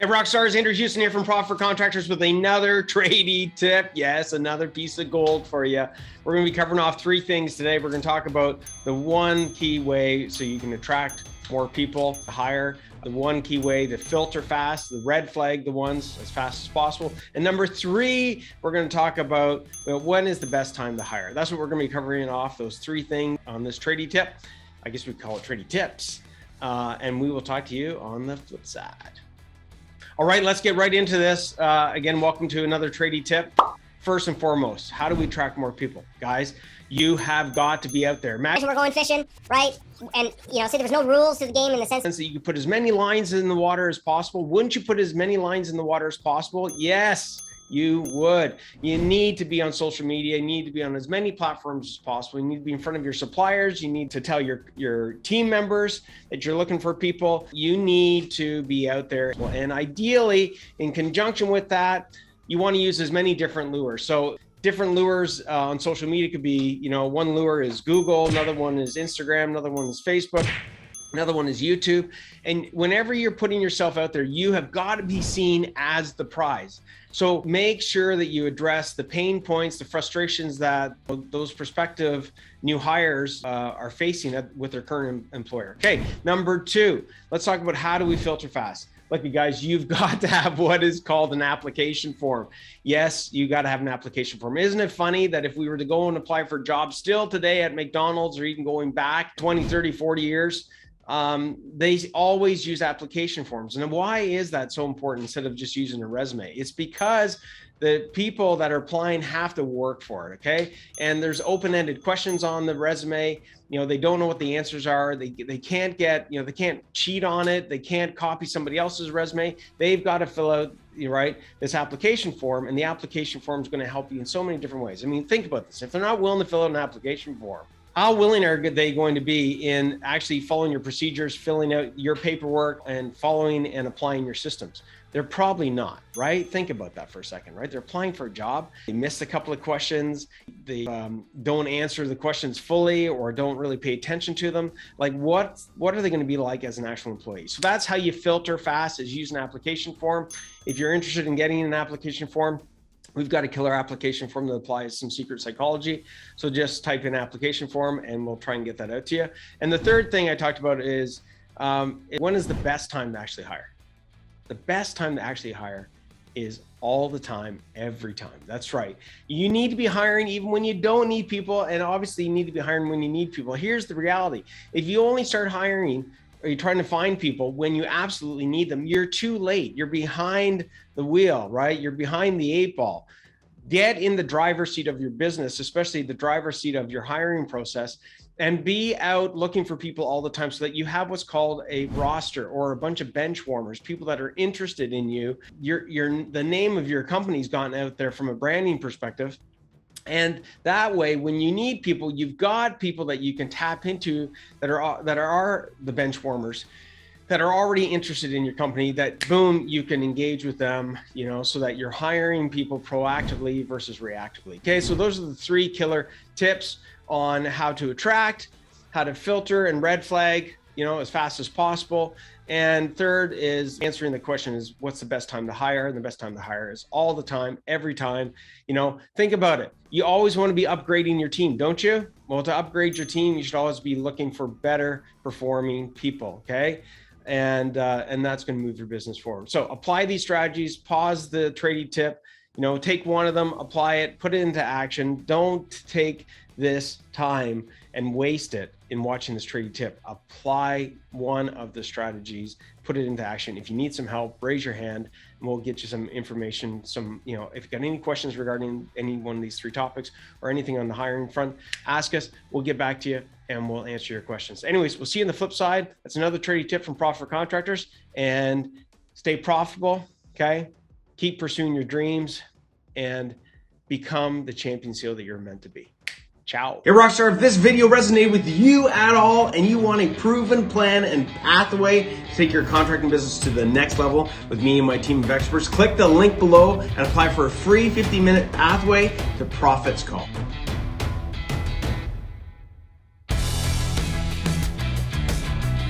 Hey, Rockstars, Andrew Houston here from Profit for Contractors with another tradie tip. Yes, another piece of gold for you. We're going to be covering off three things today. We're going to talk about the one key way so you can attract more people to hire, the one key way to filter fast, the red flag the ones as fast as possible. And number three, we're going to talk about when is the best time to hire. That's what we're going to be covering off, those three things on this tradie tip. I guess we call it tradie tips. And we will talk to you on the flip side. All right, let's get right into this. Again, welcome to another tradie tip. First and foremost, how do we attract more people? Guys, you have got to be out there. Imagine we're going fishing, right? And, say there was no rules to the game in the sense that you could put as many lines in the water as possible. Wouldn't you put as many lines in the water as possible? Yes, you would. You need to be on social media. You need to be on as many platforms as possible. You need to be in front of your suppliers. You need to tell your team members that you're looking for people. You need to be out there. And ideally, in conjunction with that, you want to use as many different lures. So different lures on social media could be, one lure is Google, another one is Instagram, another one is Facebook, another one is YouTube. And whenever you're putting yourself out there, you have got to be seen as the prize. So make sure that you address the pain points, the frustrations that those prospective new hires are facing with their current employer. Okay, number two, let's talk about how do we filter fast. Look, you guys, you've got to have what is called an application form. Yes, you got to have an application form. Isn't it funny that if we were to go and apply for jobs still today at McDonald's or even going back 20, 30, 40 years, they always use application forms. And why is that so important instead of just using a resume? It's because the people that are applying have to work for it, okay? And there's open-ended questions on the resume. They don't know what the answers are. They can't get, they can't cheat on it. They can't copy somebody else's resume. They've got to fill out, this application form, and the application form is going to help you in so many different ways. I mean, think about this. If they're not willing to fill out an application form, how willing are they going to be in actually following your procedures, filling out your paperwork, and following and applying your systems? They're probably not, right? Think about that for a second, right? They're applying for a job. They missed a couple of questions. They don't answer the questions fully or don't really pay attention to them. Like what are they going to be like as an actual employee? So that's how you filter fast, is use an application form. If you're interested in getting an application form, we've got a killer application form that applies some secret psychology. So just type in application form and we'll try and get that out to you. And the third thing I talked about is when is the best time to actually hire? The best time to actually hire is all the time, every time. That's right. You need to be hiring even when you don't need people. And obviously you need to be hiring when you need people. Here's the reality. If you only start hiring or you're trying to find people when you absolutely need them, you're too late. You're behind the wheel, right? You're behind the eight ball. Get in the driver's seat of your business, especially the driver's seat of your hiring process, and be out looking for people all the time so that you have what's called a roster or a bunch of bench warmers, people that are interested in you. The name of your company's gotten out there from a branding perspective. And that way, when you need people, you've got people that you can tap into that are the bench warmers, that are already interested in your company, that boom, you can engage with them, so that you're hiring people proactively versus reactively. Okay, so those are the three killer tips on how to attract, how to filter and red flag, as fast as possible. And third is answering the question is what's the best time to hire? And the best time to hire is all the time, every time. Think about it. You always want to be upgrading your team, don't you? Well, to upgrade your team, you should always be looking for better performing people, okay? And that's going to move your business forward. So apply these strategies, pause the tradie tip, take one of them, apply it, put it into action. Don't take this time and waste it in watching this tradie tip. Apply one of the strategies, put it into action. If you need some help, raise your hand and we'll get you some information. If you've got any questions regarding any one of these three topics or anything on the hiring front, ask us, we'll get back to you and we'll answer your questions. Anyways, we'll see you on the flip side. That's another tradie tip from Profit for Contractors, and stay profitable, okay? Keep pursuing your dreams and become the champion SEAL that you're meant to be. Ciao. Hey Rockstar, if this video resonated with you at all and you want a proven plan and pathway to take your contracting business to the next level with me and my team of experts, click the link below and apply for a free 50-minute pathway to Profits Call.